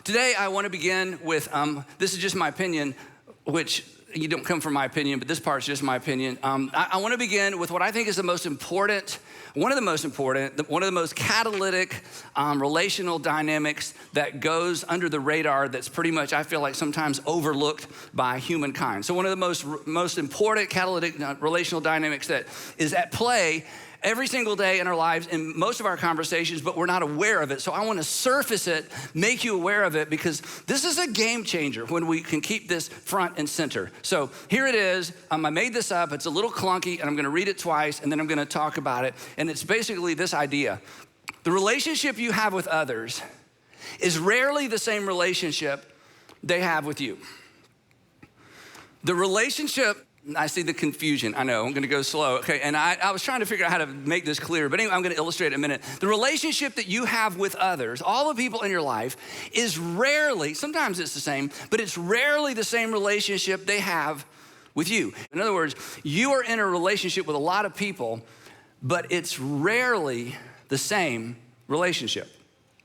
Today I want to begin with, this is just my opinion, which you don't come from my opinion, but this part's just my opinion. I want to begin with what I think is one of the most catalytic relational dynamics that goes under the radar that's pretty much, I feel like, sometimes overlooked by humankind. So one of the most important catalytic relational dynamics that is at play every single day in our lives, in most of our conversations, but we're not aware of it. So I want to surface it, make you aware of it, because this is a game changer when we can keep this front and center. So here it is. I made this up. It's a little clunky, and I'm going to read it twice, and then I'm going to talk about it. And it's basically this idea. The relationship you have with others is rarely the same relationship they have with you. The relationship, I see the confusion. I know, I'm gonna go slow. Okay, and I was trying to figure out how to make this clear, but anyway, I'm gonna illustrate it in a minute. The relationship that you have with others, all the people in your life, is rarely, sometimes it's the same, but it's rarely the same relationship they have with you. In other words, you are in a relationship with a lot of people, but it's rarely the same relationship.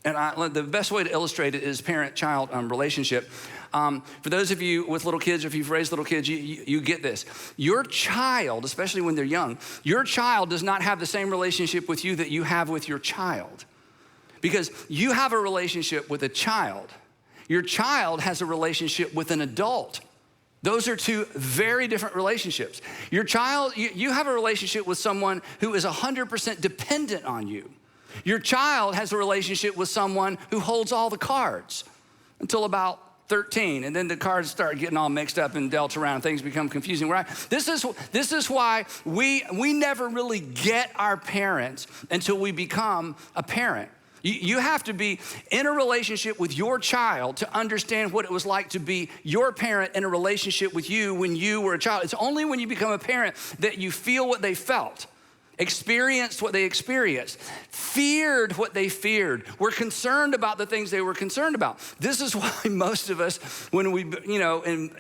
And the best way to illustrate it is parent-child relationship. For those of you with little kids, or if you've raised little kids, you get this. Your child, especially when they're young, your child does not have the same relationship with you that you have with your child. Because you have a relationship with a child. Your child has a relationship with an adult. Those are two very different relationships. Your child, you have a relationship with someone who is 100% dependent on you. Your child has a relationship with someone who holds all the cards until about 13, and then the cards start getting all mixed up and dealt around. Things become confusing, right? This is why we never really get our parents until we become a parent. You have to be in a relationship with your child to understand what it was like to be your parent in a relationship with you when you were a child. It's only when you become a parent that you feel what they felt, experienced what they experienced, feared what they feared, were concerned about the things they were concerned about. This is why most of us, when we, in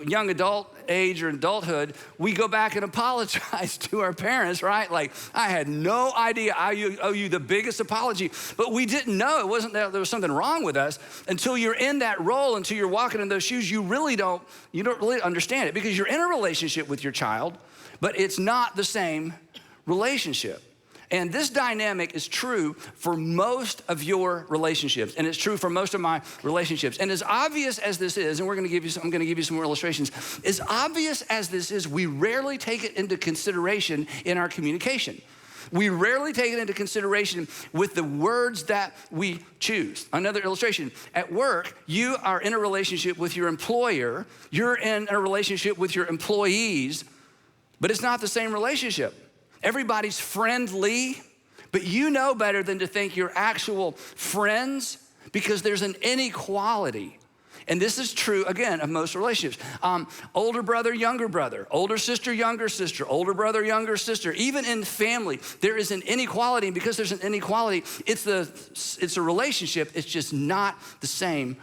young adult age or adulthood, we go back and apologize to our parents, right? Like, I had no idea. I owe you the biggest apology, but we didn't know it wasn't that there was something wrong with us until you're in that role, until you're walking in those shoes. You don't really understand it because you're in a relationship with your child, but it's not the same relationship. And this dynamic is true for most of your relationships, and it's true for most of my relationships. And as obvious as this is, and I'm going to give you some more illustrations, as obvious as this is, we rarely take it into consideration in our communication. We rarely take it into consideration with the words that we choose. Another illustration, at work, you are in a relationship with your employer, you're in a relationship with your employees, but it's not the same relationship. Everybody's friendly, but you know better than to think you're actual friends because there's an inequality. And this is true, again, of most relationships. Older brother, younger brother, older sister, younger sister, older brother, younger sister. Even in family, there is an inequality. And because there's an inequality, it's a relationship. It's just not the same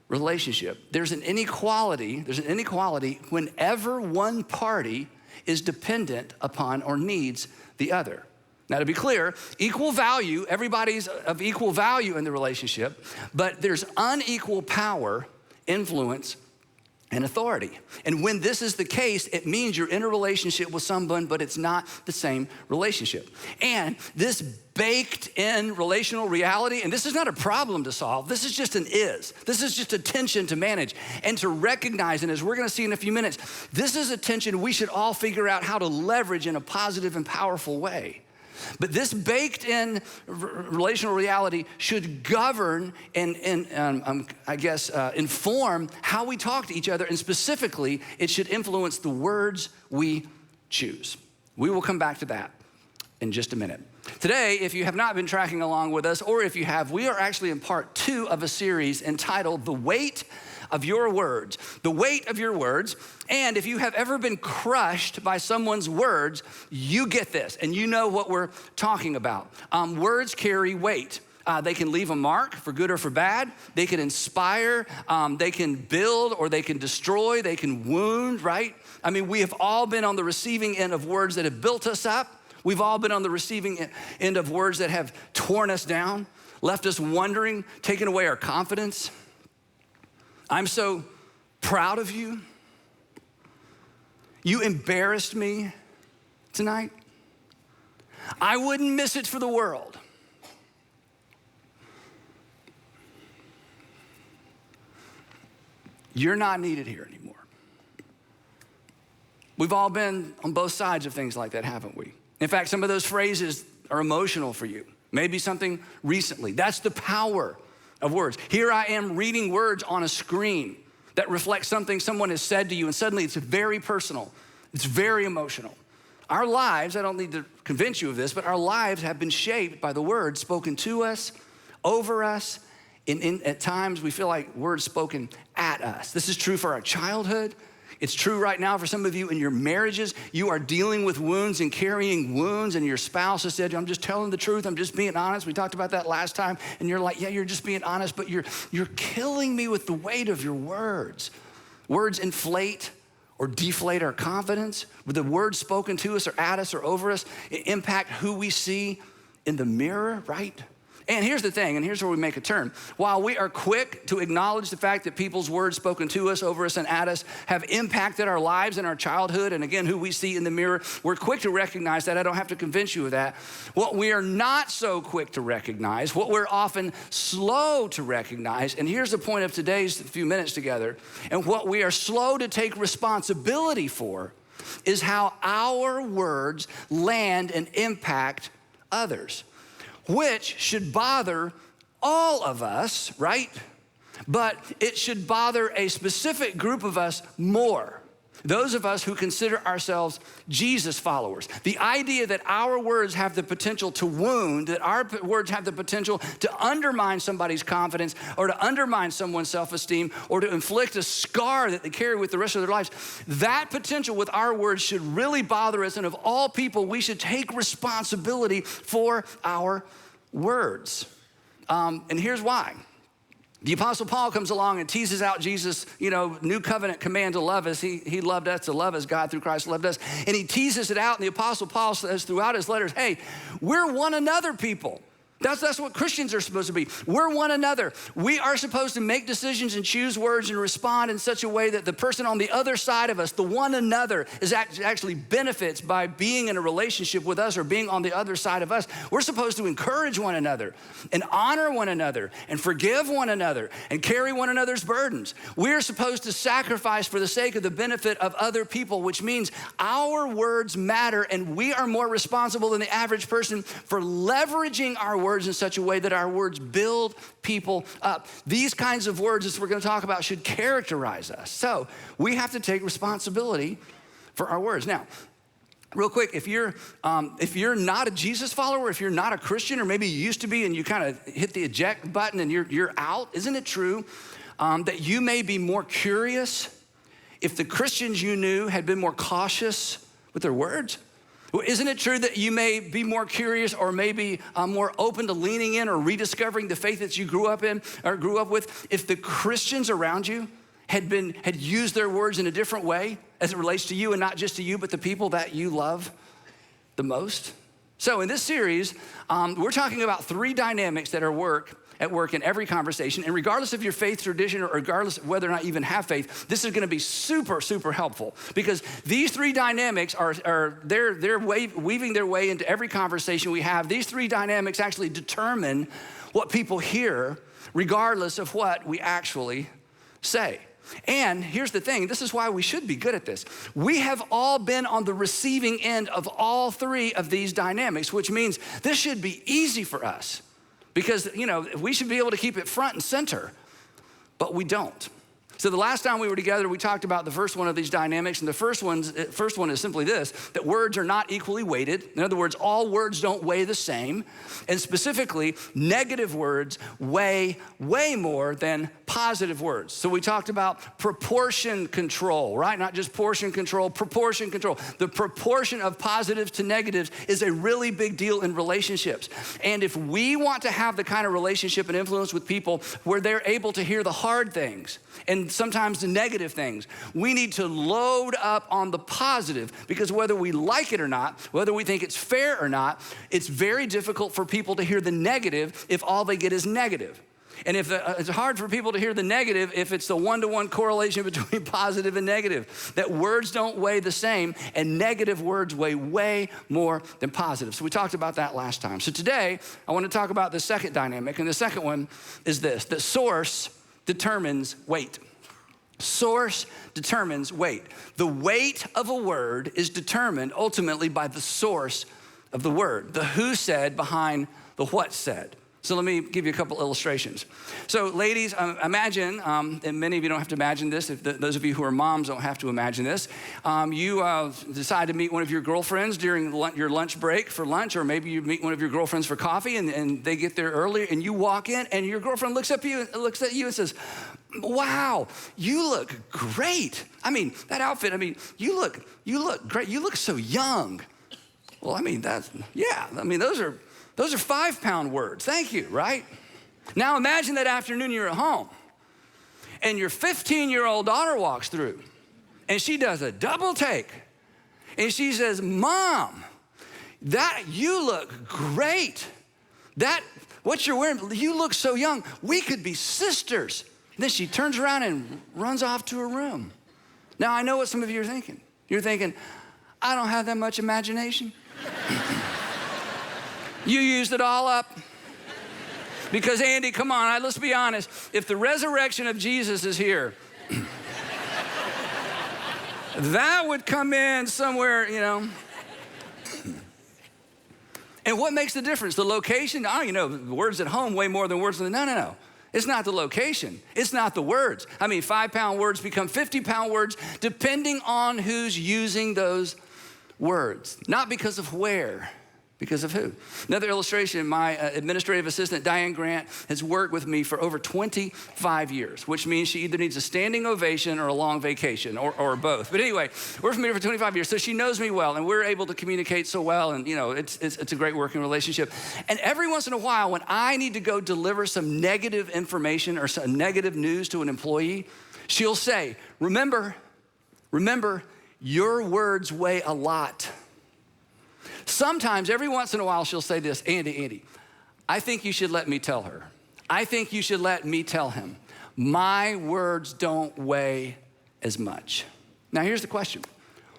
relationship. There's an inequality whenever one party is dependent upon or needs the other. Now, to be clear, equal value, everybody's of equal value in the relationship, but there's unequal power, influence, and authority. And when this is the case, it means you're in a relationship with someone, but it's not the same relationship. And this baked in relational reality, and this is not a problem to solve, this is just This is just a tension to manage and to recognize, and as we're gonna see in a few minutes, this is a tension we should all figure out how to leverage in a positive and powerful way. But this baked in relational reality should govern and inform how we talk to each other. And specifically, it should influence the words we choose. We will come back to that in just a minute. Today, if you have not been tracking along with us, or if you have, we are actually in part 2 of a series entitled The Weight of Your Words. The weight of your words. And if you have ever been crushed by someone's words, you get this, and you know what we're talking about. Words carry weight. They can leave a mark for good or for bad. They can inspire, they can build, or they can destroy, they can wound, right? I mean, we have all been on the receiving end of words that have built us up. We've all been on the receiving end of words that have torn us down. left us wondering, taken away our confidence. I'm so proud of you. You embarrassed me tonight. I wouldn't miss it for the world. You're not needed here anymore. We've all been on both sides of things like that, haven't we? In fact, some of those phrases are emotional for you. Maybe something recently. That's the power of words. Here I am reading words on a screen that reflects something someone has said to you, and suddenly it's very personal. It's very emotional. Our lives, I don't need to convince you of this, but our lives have been shaped by the words spoken to us, over us, at times we feel like words spoken at us. This is true for our childhood. It's true right now for some of you in your marriages. You are dealing with wounds and carrying wounds, and your spouse has said, I'm just telling the truth, I'm just being honest. We talked about that last time, and you're like, yeah, you're just being honest, but you're killing me with the weight of your words. Words inflate or deflate our confidence. With the words spoken to us or at us or over us, it impact who we see in the mirror, right? And here's the thing, and here's where we make a turn. While we are quick to acknowledge the fact that people's words spoken to us, over us, and at us have impacted our lives and our childhood, and again, who we see in the mirror, we're quick to recognize that. I don't have to convince you of that. What we are not so quick to recognize, what we're often slow to recognize, and here's the point of today's few minutes together, and what we are slow to take responsibility for is how our words land and impact others, which should bother all of us, right? But it should bother a specific group of us more. Those of us who consider ourselves Jesus followers. The idea that our words have the potential to wound, that our words have the potential to undermine somebody's confidence or to undermine someone's self-esteem or to inflict a scar that they carry with the rest of their lives. That potential with our words should really bother us, and of all people, we should take responsibility for our words. And here's why. The Apostle Paul comes along and teases out Jesus, new covenant command to love us. He loved us to love as God through Christ loved us. And he teases it out, and the Apostle Paul says throughout his letters, hey, we're one another people. That's what Christians are supposed to be. We're one another. We are supposed to make decisions and choose words and respond in such a way that the person on the other side of us, the one another, is actually benefits by being in a relationship with us or being on the other side of us. We're supposed to encourage one another and honor one another and forgive one another and carry one another's burdens. We're supposed to sacrifice for the sake of the benefit of other people, which means our words matter, and we are more responsible than the average person for leveraging our words in such a way that our words build people up. These kinds of words, as we're going to talk about, should characterize us. So we have to take responsibility for our words. Now, real quick, if you're not a Jesus follower, if you're not a Christian, or maybe you used to be and you kind of hit the eject button and you're out, isn't it true that you may be more curious if the Christians you knew had been more cautious with their words? Well, isn't it true that you may be more curious or maybe more open to leaning in or rediscovering the faith that you grew up in or grew up with if the Christians around you had used their words in a different way as it relates to you, and not just to you, but the people that you love the most? So in this series, we're talking about three dynamics that are at work in every conversation. And regardless of your faith tradition or regardless of whether or not you even have faith, this is gonna be super, super helpful, because these three dynamics they're weaving their way into every conversation we have. These three dynamics actually determine what people hear regardless of what we actually say. And here's the thing, this is why we should be good at this. We have all been on the receiving end of all three of these dynamics, which means this should be easy for us. Because, we should be able to keep it front and center, but we don't. So the last time we were together, we talked about the first one of these dynamics, and the first one is simply this, that words are not equally weighted. In other words, all words don't weigh the same, and specifically, negative words weigh way more than positive words. So we talked about proportion control, right? Not just portion control, proportion control. The proportion of positives to negatives is a really big deal in relationships. And if we want to have the kind of relationship and influence with people where they're able to hear the hard things and sometimes the negative things. We need to load up on the positive, because whether we like it or not, whether we think it's fair or not, it's very difficult for people to hear the negative if all they get is negative. And if it's hard for people to hear the negative if it's the one-to-one correlation between positive and negative, that words don't weigh the same, and negative words weigh way more than positive. So we talked about that last time. So today, I want to talk about the second dynamic, and the second one is this: that source determines weight. Source determines weight. The weight of a word is determined ultimately by the source of the word, the who said behind the what said. So let me give you a couple illustrations. So ladies, imagine, and many of you don't have to imagine this, if those of you who are moms don't have to imagine this, you decide to meet one of your girlfriends during your lunch break for lunch, or maybe you meet one of your girlfriends for coffee, and they get there early, and you walk in, and your girlfriend looks at you and says, "Wow, you look great. I mean, that outfit, you look great. You look so young." Well, those are 5-pound words. Thank you, right? Now imagine that afternoon you're at home and your 15-year-old daughter walks through and she does a double take and she says, "Mom, that you look great. That what you're wearing, you look so young. We could be sisters." And then she turns around and runs off to her room. Now I know what some of you are thinking. You're thinking, "I don't have that much imagination." You used it all up. Because Andy, come on, let's be honest. If the resurrection of Jesus is here, that would come in somewhere, And what makes the difference? The location? Words at home way more than words in the, no. It's not the location. It's not the words. 5-pound words become 50-pound words depending on who's using those words. Not because of where. Because of who? Another illustration, my administrative assistant, Diane Grant, has worked with me for over 25 years, which means she either needs a standing ovation or a long vacation, or both. But anyway, we're familiar for 25 years, so she knows me well, and we're able to communicate so well, and it's a great working relationship. And every once in a while, when I need to go deliver some negative information or some negative news to an employee, she'll say, remember, your words weigh a lot. Sometimes, every once in a while, she'll say this, Andy, I think you should let me tell her. I think you should let me tell him. My words don't weigh as much. Now, here's the question.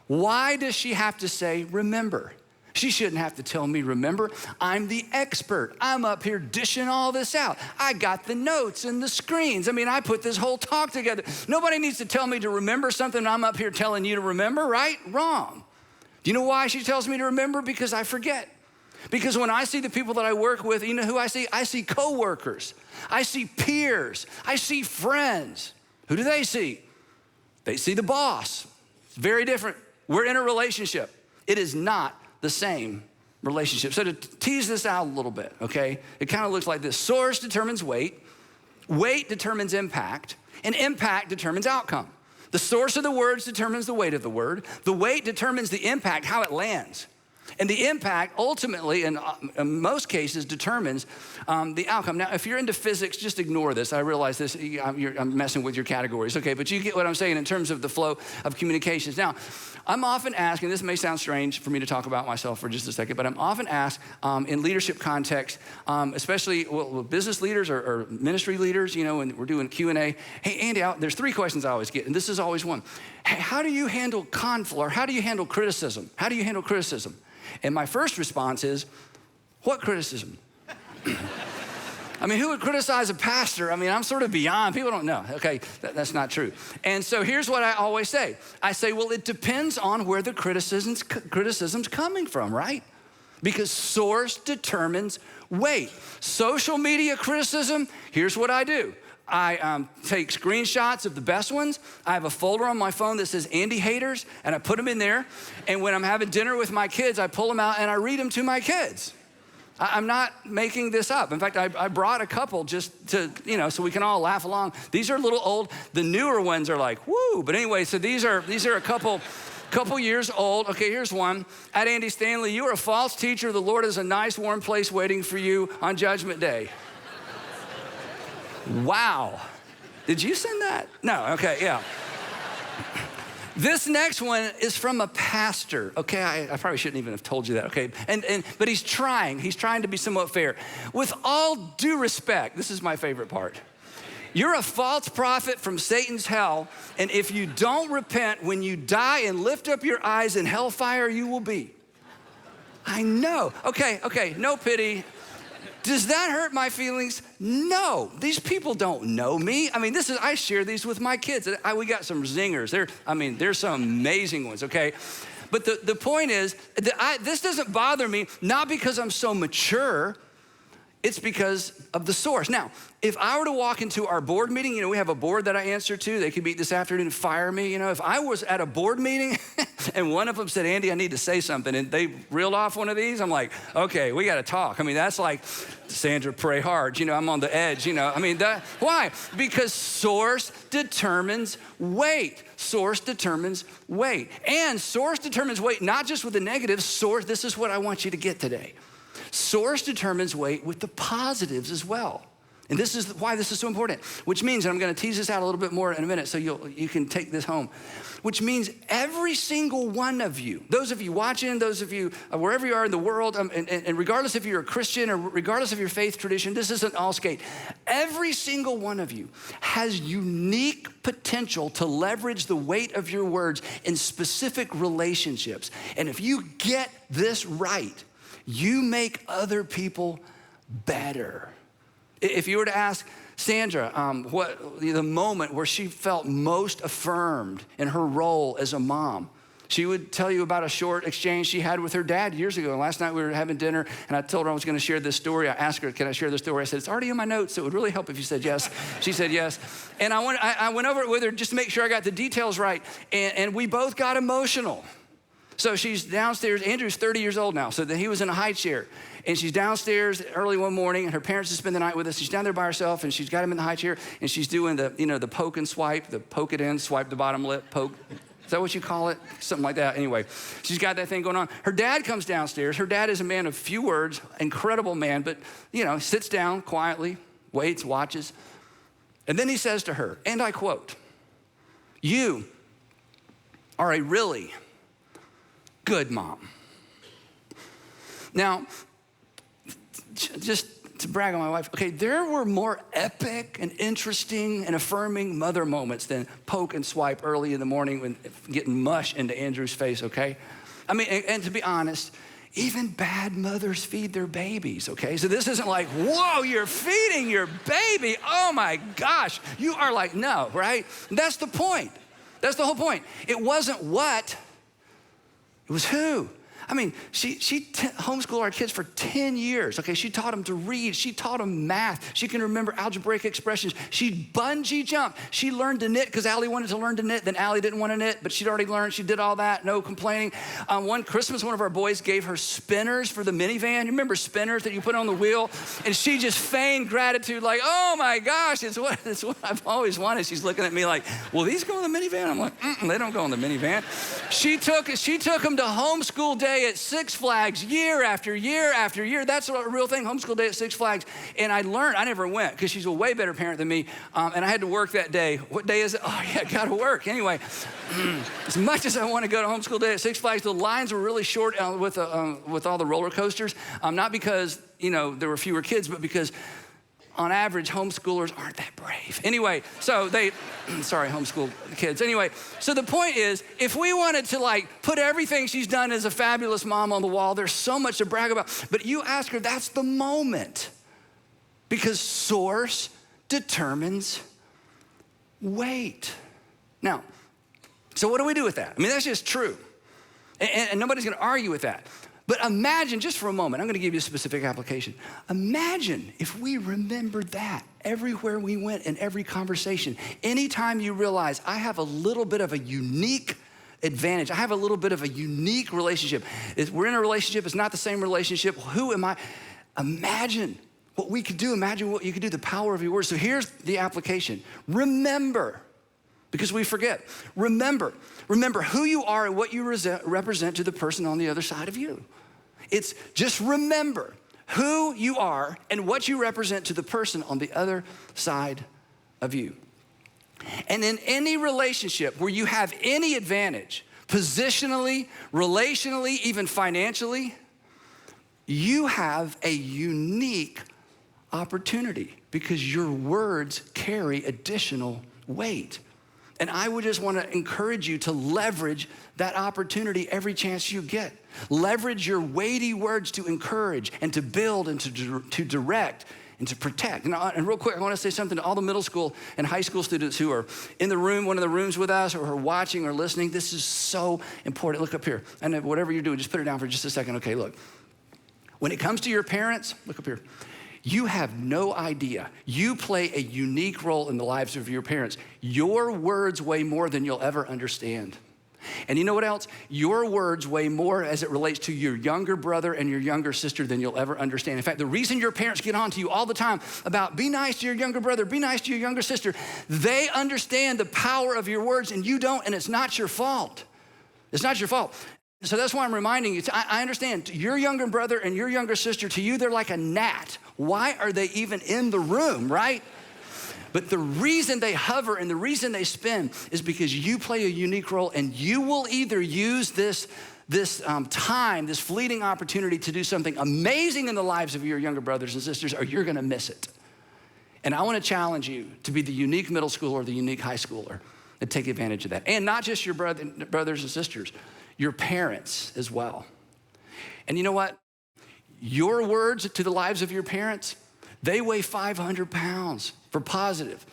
Why does she have to say, remember? She shouldn't have to tell me, remember. I'm the expert. I'm up here dishing all this out. I got the notes and the screens. I put this whole talk together. Nobody needs to tell me to remember something I'm up here telling you to remember, right? Wrong. Do you know why she tells me to remember? Because I forget. Because when I see the people that I work with, you know who I see? I see coworkers. I see peers. I see friends. Who do they see? They see the boss. It's very different. We're in a relationship. It is not the same relationship. So to tease this out a little bit, okay? It kind of looks like this. Source determines weight. Weight determines impact. And impact determines outcome. The source of the words determines the weight of the word. The weight determines the impact, how it lands. And the impact ultimately, in most cases, determines the outcome. Now, if you're into physics, just ignore this. I realize this, I'm messing with your categories, okay? But you get what I'm saying in terms of the flow of communications. Now, I'm often asked, and this may sound strange for me to talk about myself for just a second, but I'm often asked in leadership context, especially business leaders or ministry leaders, when we're doing Q&A, hey, Andy, there's 3 questions I always get, and this is always one. Hey, how do you handle conflict, or how do you handle criticism? How do you handle criticism? And my first response is, what criticism? Who would criticize a pastor? I'm sort of beyond. People don't know. Okay, that's not true. And so here's what I always say. I say, well, it depends on where the criticism's coming from, right? Because source determines weight. Social media criticism, here's what I do. I take screenshots of the best ones. I have a folder on my phone that says Andy haters, and I put them in there. And when I'm having dinner with my kids, I pull them out and I read them to my kids. I'm not making this up. In fact, I brought a couple just to, so we can all laugh along. These are a little old. The newer ones are like, woo. But anyway, so these are a couple years old. Okay, here's one. At Andy Stanley, you are a false teacher. The Lord has a nice warm place waiting for you on Judgment Day. Wow. Did you send that? No, okay, yeah. This next one is from a pastor, okay? I probably shouldn't even have told you that, okay? But he's trying to be somewhat fair. With all due respect, this is my favorite part. You're a false prophet from Satan's hell, and if you don't repent, when you die and lift up your eyes in hellfire, you will be. I know. Okay, no pity. Does that hurt my feelings? No, these people don't know me. I mean, I share these with my kids. We got some zingers. There's some amazing ones, okay? But the point is, this doesn't bother me, not because I'm so mature, it's because of the source. Now, if I were to walk into our board meeting, we have a board that I answer to. They could meet this afternoon and fire me. If I was at a board meeting and one of them said, Andy, I need to say something, and they reeled off one of these, I'm like, okay, we got to talk. That's like, Sandra, pray hard. I'm on the edge, why? Because source determines weight. Source determines weight. And source determines weight, not just with the negative. Source, this is what I want you to get today. Source determines weight with the positives as well. And this is why this is so important, which means, and I'm gonna tease this out a little bit more in a minute so you can take this home, which means every single one of you, those of you watching, those of you wherever you are in the world, and regardless if you're a Christian or regardless of your faith tradition, this isn't all skate. Every single one of you has unique potential to leverage the weight of your words in specific relationships. And if you get this right, you make other people better. If you were to ask Sandra what the moment where she felt most affirmed in her role as a mom, she would tell you about a short exchange she had with her dad years ago. And last night we were having dinner, and I told her I was going to share this story. I asked her, can I share this story? I said, it's already in my notes, so it would really help if you said yes. She said yes. And I went over it with her just to make sure I got the details right, and we both got emotional. So she's downstairs. Andrew's 30 years old now, so he was in a high chair. And she's downstairs early one morning, and her parents just spend the night with us. She's down there by herself, and she's got him in the high chair, and she's doing the poke and swipe, the poke it in, swipe the bottom lip, poke. Is that what you call it? Something like that. Anyway, she's got that thing going on. Her dad comes downstairs. Her dad is a man of few words, incredible man, but, sits down quietly, waits, watches. And then he says to her, and I quote, "You are a really good mom." Now, just to brag on my wife, okay, there were more epic and interesting and affirming mother moments than poke and swipe early in the morning when getting mush into Andrew's face, okay? And to be honest, even bad mothers feed their babies, okay? So this isn't like, whoa, you're feeding your baby. Oh my gosh. You are like, no, right? That's the point. That's the whole point. It wasn't what, it was who. She homeschooled our kids for 10 years, okay? She taught them to read. She taught them math. She can remember algebraic expressions. She bungee jumped. She learned to knit because Allie wanted to learn to knit. Then Allie didn't want to knit, but she'd already learned. She did all that, no complaining. One Christmas, one of our boys gave her spinners for the minivan. You remember spinners that you put on the wheel? And she just feigned gratitude like, oh my gosh, it's what I've always wanted. She's looking at me like, will these go in the minivan? I'm like, they don't go in the minivan. She took them to homeschool day at Six Flags year after year after year. That's a real thing, homeschool day at Six Flags. And I learned, I never went because she's a way better parent than me. And I had to work that day. What day is it? Oh yeah, gotta work. Anyway, as much as I want to go to homeschool day at Six Flags, the lines were really short with all the roller coasters. Not because, there were fewer kids, but because on average, homeschoolers aren't that brave. Anyway, so sorry, homeschool kids. Anyway, so the point is, if we wanted to put everything she's done as a fabulous mom on the wall, there's so much to brag about. But you ask her, that's the moment. Because source determines weight. Now, so what do we do with that? That's just true. And nobody's gonna argue with that. But imagine, just for a moment, I'm gonna give you a specific application. Imagine if we remembered that everywhere we went in every conversation. Anytime you realize I have a little bit of a unique advantage, I have a little bit of a unique relationship. We're in a relationship, it's not the same relationship. Who am I? Imagine what we could do, imagine what you could do, the power of your words. So here's the application. Remember, because we forget. Remember who you are and what you represent to the person on the other side of you. It's just remember who you are and what you represent to the person on the other side of you. And in any relationship where you have any advantage, positionally, relationally, even financially, you have a unique opportunity because your words carry additional weight. And I would just want to encourage you to leverage that opportunity every chance you get. Leverage your weighty words to encourage and to build and to direct and to protect. And real quick, I want to say something to all the middle school and high school students who are in the room, one of the rooms with us, or who are watching or listening. This is so important. Look up here. And whatever you're doing, just put it down for just a second. Okay, look. When it comes to your parents, look up here. You have no idea. You play a unique role in the lives of your parents. Your words weigh more than you'll ever understand. And you know what else? Your words weigh more as it relates to your younger brother and your younger sister than you'll ever understand. In fact, the reason your parents get on to you all the time about be nice to your younger brother, be nice to your younger sister, they understand the power of your words and you don't, and it's not your fault. It's not your fault. So that's why I'm reminding you, I understand your younger brother and your younger sister, to you, they're like a gnat. Why are they even in the room, right? But the reason they hover and the reason they spin is because you play a unique role, and you will either use this time, this fleeting opportunity to do something amazing in the lives of your younger brothers and sisters, or you're gonna miss it. And I wanna challenge you to be the unique middle schooler or the unique high schooler and take advantage of that. And not just your brothers and sisters, your parents as well. And you know what? Your words to the lives of your parents, they weigh 500 pounds for positive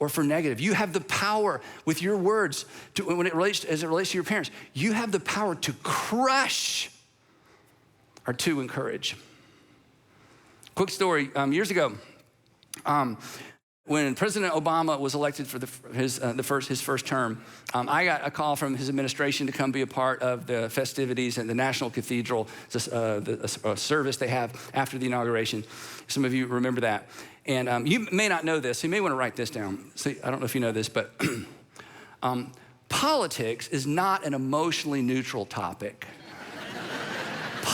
or for negative. You have the power with your words as it relates to your parents. You have the power to crush or to encourage. Quick story, years ago, when President Obama was elected for his first term, I got a call from his administration to come be a part of the festivities at the National Cathedral, the service they have after the inauguration. Some of you remember that. And you may not know this, so you may want to write this down. See, I don't know if you know this, but politics is not an emotionally neutral topic.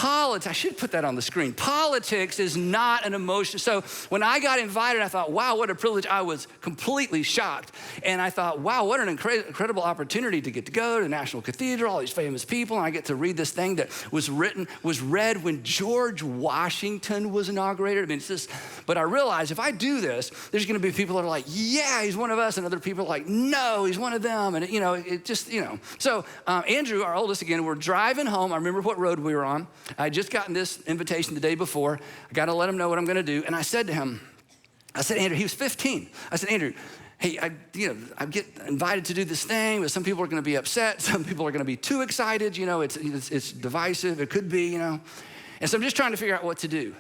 I should put that on the screen. Politics is not an emotion. So when I got invited, I thought, wow, what a privilege. I was completely shocked. And I thought, wow, what an incredible opportunity to get to go to the National Cathedral, all these famous people, and I get to read this thing that was read when George Washington was inaugurated. I mean, it's just, but I realized if I do this, there's gonna be people that are like, yeah, he's one of us, and other people are like, no, he's one of them. And it just. So Andrew, our oldest again, we're driving home. I remember what road we were on. I had just gotten this invitation the day before. I got to let him know what I'm going to do. And I said to him, Andrew, he was 15. I said, Andrew, hey, I get invited to do this thing, but some people are going to be upset. Some people are going to be too excited. It's divisive. It could be, And so I'm just trying to figure out what to do.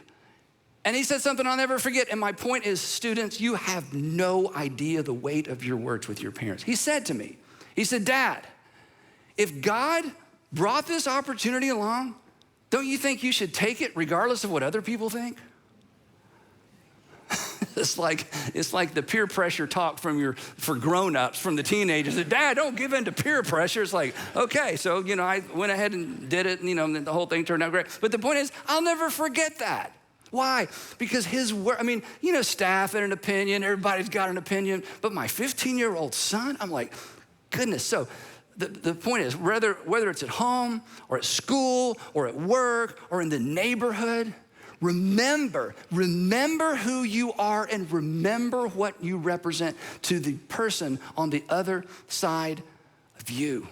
And he said something I'll never forget. And my point is, students, you have no idea the weight of your words with your parents. He said to me, Dad, if God brought this opportunity along, don't you think you should take it regardless of what other people think? It's like the peer pressure talk for grown-ups, from the teenagers. Dad, don't give in to peer pressure. It's like, okay, so, I went ahead and did it, and the whole thing turned out great. But the point is, I'll never forget that. Why? Because his word, staff had an opinion, everybody's got an opinion, but my 15-year-old son, I'm like, goodness. So the point is, whether it's at home or at school or at work or in the neighborhood, remember who you are and remember what you represent to the person on the other side of you.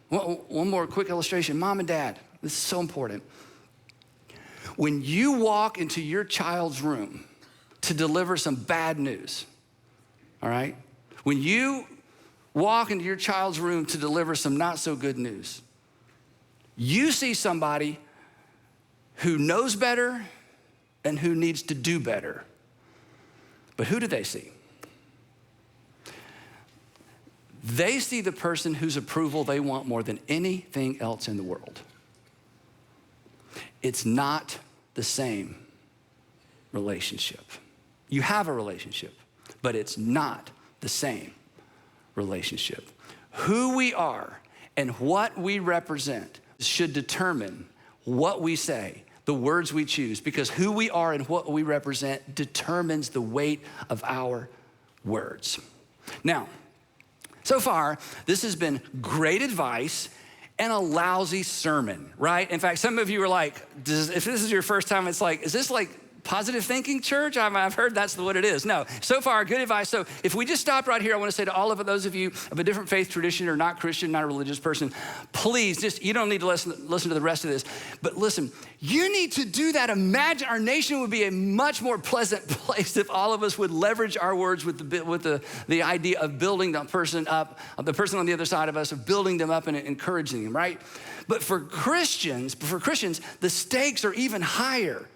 One more quick illustration. Mom and Dad, this is so important. When you walk into your child's room to deliver some bad news, all right? When you walk into your child's room to deliver some not so good news, you see somebody who knows better and who needs to do better. But who do they see? They see the person whose approval they want more than anything else in the world. It's not the same relationship. You have a relationship, but it's not the same relationship. Who we are and what we represent should determine what we say, the words we choose, because who we are and what we represent determines the weight of our words. Now, So far, this has been great advice and a lousy sermon, right? In fact, some of you are like, if this is your first time, it's like, is this like positive thinking church? I've heard that's what it is. No, so far, good advice. So if we just stop right here, I want to say to all of those of you of a different faith tradition or not Christian, not a religious person, please you don't need to listen to the rest of this, but listen, you need to do that. Imagine our nation would be a much more pleasant place if all of us would leverage our words with the idea of building the person up, of the person on the other side of us, of building them up and encouraging them, right? But for Christians, the stakes are even higher.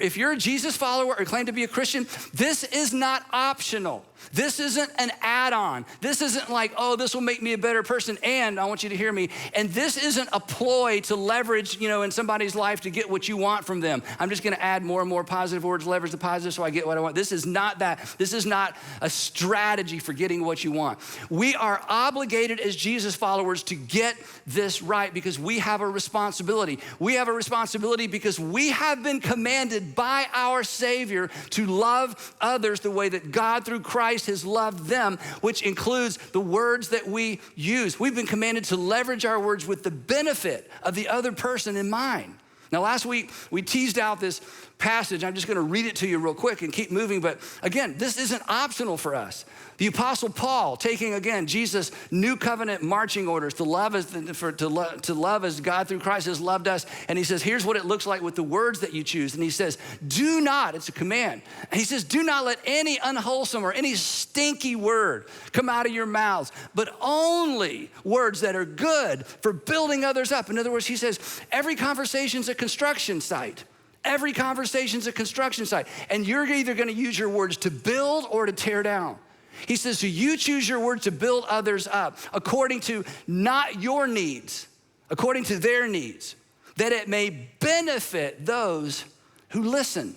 If you're a Jesus follower or claim to be a Christian, this is not optional. This isn't an add-on. This isn't like, oh, this will make me a better person, and I want you to hear me. And this isn't a ploy to leverage, in somebody's life to get what you want from them. I'm just gonna add more and more positive words, leverage the positive so I get what I want. This is not that. This is not a strategy for getting what you want. We are obligated as Jesus followers to get this right because we have a responsibility. We have a responsibility because we have been commanded by our Savior to love others the way that God through Christ has loved them, which includes the words that we use. We've been commanded to leverage our words with the benefit of the other person in mind. Now, last week, we teased out this passage. I'm just gonna read it to you real quick and keep moving, but again, this isn't optional for us. The Apostle Paul, taking again Jesus' new covenant marching orders to love as God through Christ has loved us, and he says, here's what it looks like with the words that you choose. And he says, do not, it's a command. And he says, do not let any unwholesome or any stinky word come out of your mouths, but only words that are good for building others up. In other words, he says, every conversation's a construction site. Every conversation's a construction site. And you're either gonna use your words to build or to tear down. He says, so you choose your word to build others up according to not your needs, according to their needs, that it may benefit those who listen.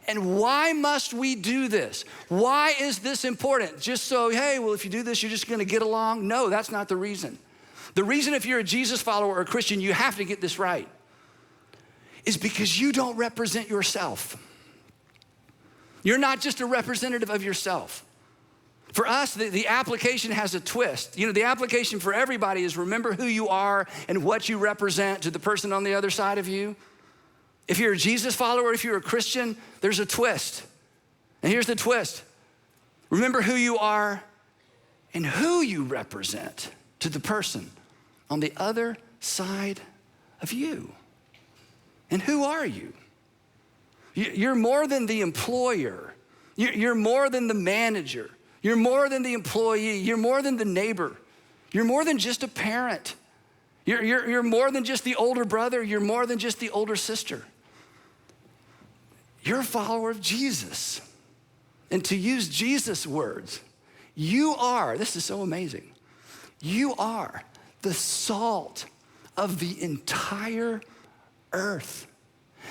And why must we do this? Why is this important? Just so, hey, well, if you do this, you're just gonna get along? No, that's not the reason. The reason if you're a Jesus follower or a Christian, you have to get this right, is because you don't represent yourself. You're not just a representative of yourself. For us, the application has a twist. The application for everybody is remember who you are and what you represent to the person on the other side of you. If you're a Jesus follower, if you're a Christian, there's a twist. And here's the twist. Remember who you are and who you represent to the person on the other side of you. And who are you? You're more than the employer. You're more than the manager. You're more than the employee. You're more than the neighbor. You're more than just a parent. You're more than just the older brother. You're more than just the older sister. You're a follower of Jesus. And to use Jesus' words, you are, this is so amazing, you are the salt of the entire earth.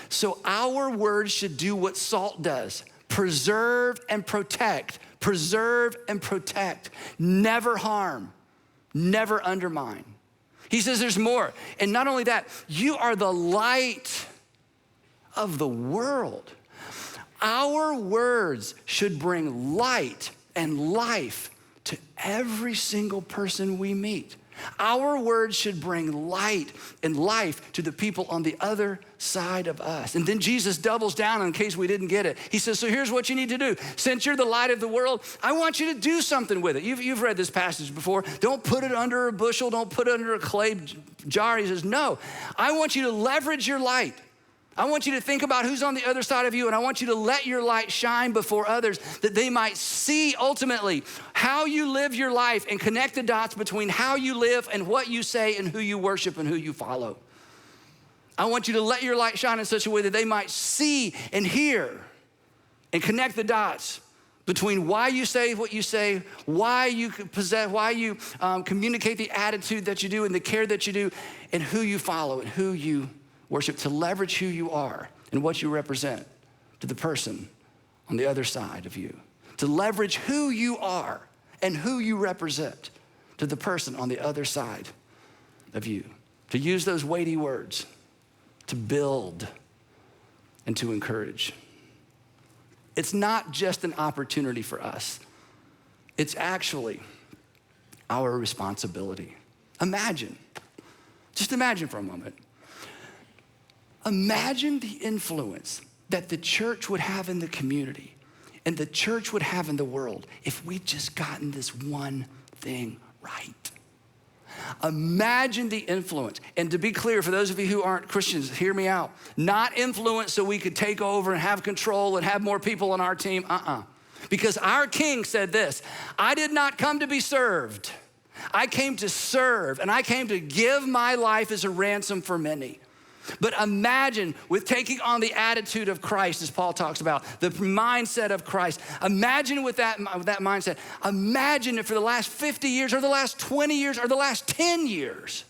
So our words should do what salt does: preserve and protect. Preserve and protect, never harm, never undermine. He says there's more. And not only that, you are the light of the world. Our words should bring light and life to every single person we meet. Our words should bring light and life to the people on the other side of us. And then Jesus doubles down in case we didn't get it. He says, so here's what you need to do. Since you're the light of the world, I want you to do something with it. You've read this passage before. Don't put it under a bushel. Don't put it under a clay jar. He says, no, I want you to leverage your light. I want you to think about who's on the other side of you, and I want you to let your light shine before others that they might see ultimately how you live your life and connect the dots between how you live and what you say and who you worship and who you follow. I want you to let your light shine in such a way that they might see and hear and connect the dots between why you say what you say, why you possess, why you communicate the attitude that you do and the care that you do, and who you follow and who you worship, to leverage who you are and what you represent to the person on the other side of you. To leverage who you are and who you represent to the person on the other side of you. To use those weighty words to build and to encourage. It's not just an opportunity for us. It's actually our responsibility. Imagine, just imagine for a moment. Imagine the influence that the church would have in the community and the church would have in the world if we'd just gotten this one thing right. Imagine the influence. And to be clear, for those of you who aren't Christians, hear me out. Not influence so we could take over and have control and have more people on our team. Because our king said this, I did not come to be served. I came to serve, and I came to give my life as a ransom for many. But imagine with taking on the attitude of Christ, as Paul talks about, the mindset of Christ. Imagine with that mindset. Imagine if for the last 50 years or the last 20 years or the last 10 years,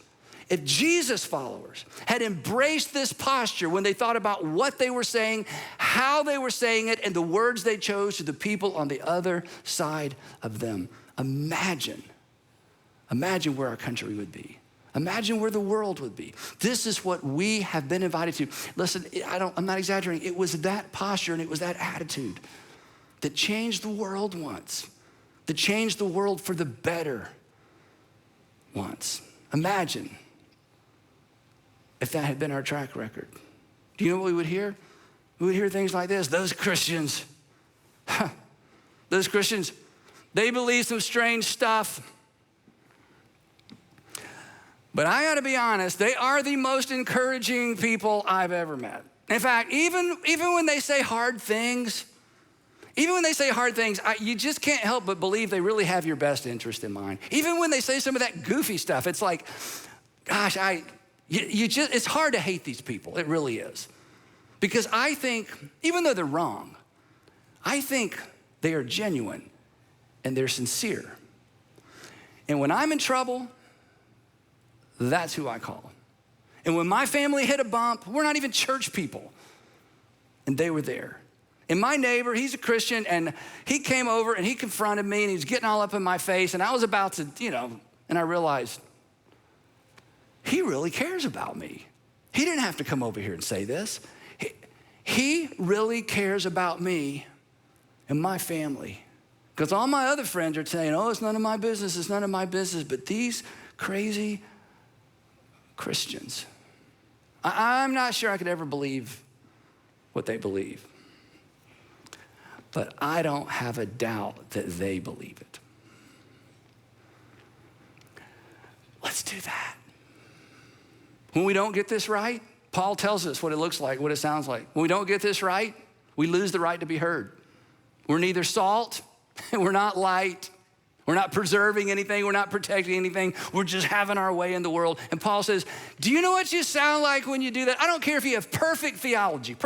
if Jesus followers had embraced this posture when they thought about what they were saying, how they were saying it, and the words they chose to the people on the other side of them. Imagine where our country would be. Imagine where the world would be. This is what we have been invited to. Listen, I'm not exaggerating. It was that posture and it was that attitude that changed the world once, that changed the world for the better once. Imagine if that had been our track record. Do you know what we would hear? We would hear things like this. Those Christians, they believe some strange stuff. But I gotta be honest, they are the most encouraging people I've ever met. In fact, even when they say hard things, you just can't help but believe they really have your best interest in mind. Even when they say some of that goofy stuff, it's like, gosh, it's hard to hate these people. It really is. Because I think, even though they're wrong, I think they are genuine and they're sincere. And when I'm in trouble, that's who I call. And when my family hit a bump, we're not even church people, and they were there. And my neighbor, he's a Christian, and he came over and he confronted me and he was getting all up in my face, and I was about to, and I realized he really cares about me. He didn't have to come over here and say this. He really cares about me and my family. Because all my other friends are saying, oh, it's none of my business, it's none of my business. But these crazy Christians, I'm not sure I could ever believe what they believe. But I don't have a doubt that they believe it. Let's do that. When we don't get this right, Paul tells us what it looks like, what it sounds like. When we don't get this right, we lose the right to be heard. We're neither salt and we're not light. We're not preserving anything. We're not protecting anything. We're just having our way in the world. And Paul says, do you know what you sound like when you do that? I don't care if you have perfect theology.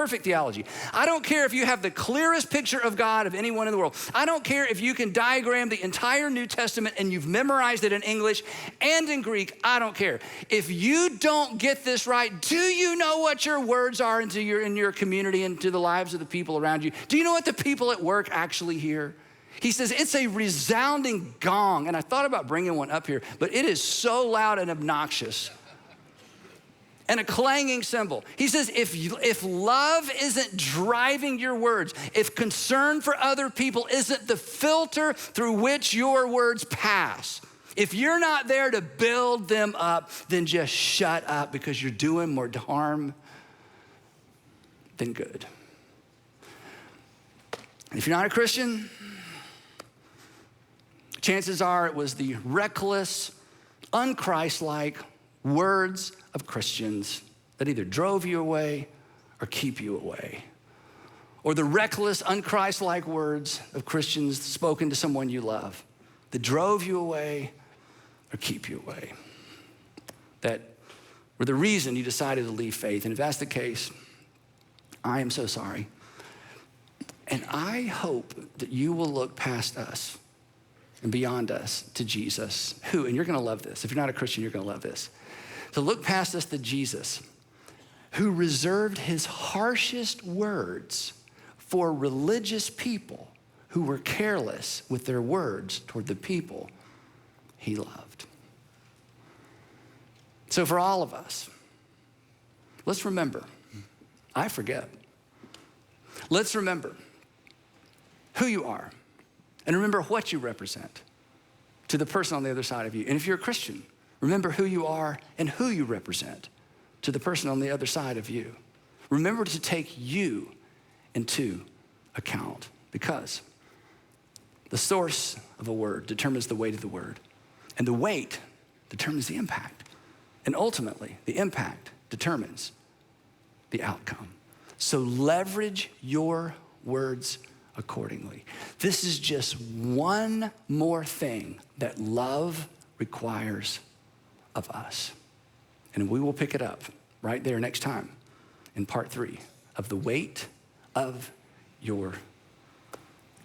I don't care if you have the clearest picture of God of anyone in the world. I don't care if you can diagram the entire New Testament and you've memorized it in English and in Greek. I don't care. If you don't get this right, do you know what your words are in your community and to the lives of the people around you? Do you know what the people at work actually hear? He says, it's a resounding gong. And I thought about bringing one up here, but it is so loud and obnoxious. And a clanging cymbal. He says, if love isn't driving your words, if concern for other people isn't the filter through which your words pass, if you're not there to build them up, then just shut up because you're doing more harm than good. And if you're not a Christian, chances are it was the reckless, unchristlike words of Christians that either drove you away or keep you away. Or the reckless, unchristlike words of Christians spoken to someone you love that drove you away or keep you away. That were the reason you decided to leave faith. And if that's the case, I am so sorry. And I hope that you will look past us and beyond us to Jesus, who, and you're gonna love this. If you're not a Christian, you're gonna love this. To look past us to Jesus, who reserved his harshest words for religious people who were careless with their words toward the people he loved. So for all of us, let's remember, I forget. Let's remember who you are and remember what you represent to the person on the other side of you. And if you're a Christian, remember who you are and who you represent to the person on the other side of you. Remember to take you into account, because the source of a word determines the weight of the word, and the weight determines the impact. And ultimately, the impact determines the outcome. So leverage your words accordingly. This is just one more thing that love requires of us. And we will pick it up right there next time in part 3 of the weight of your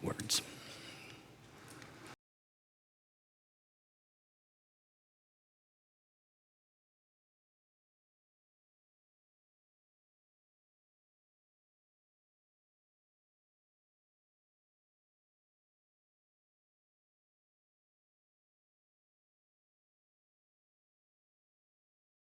words.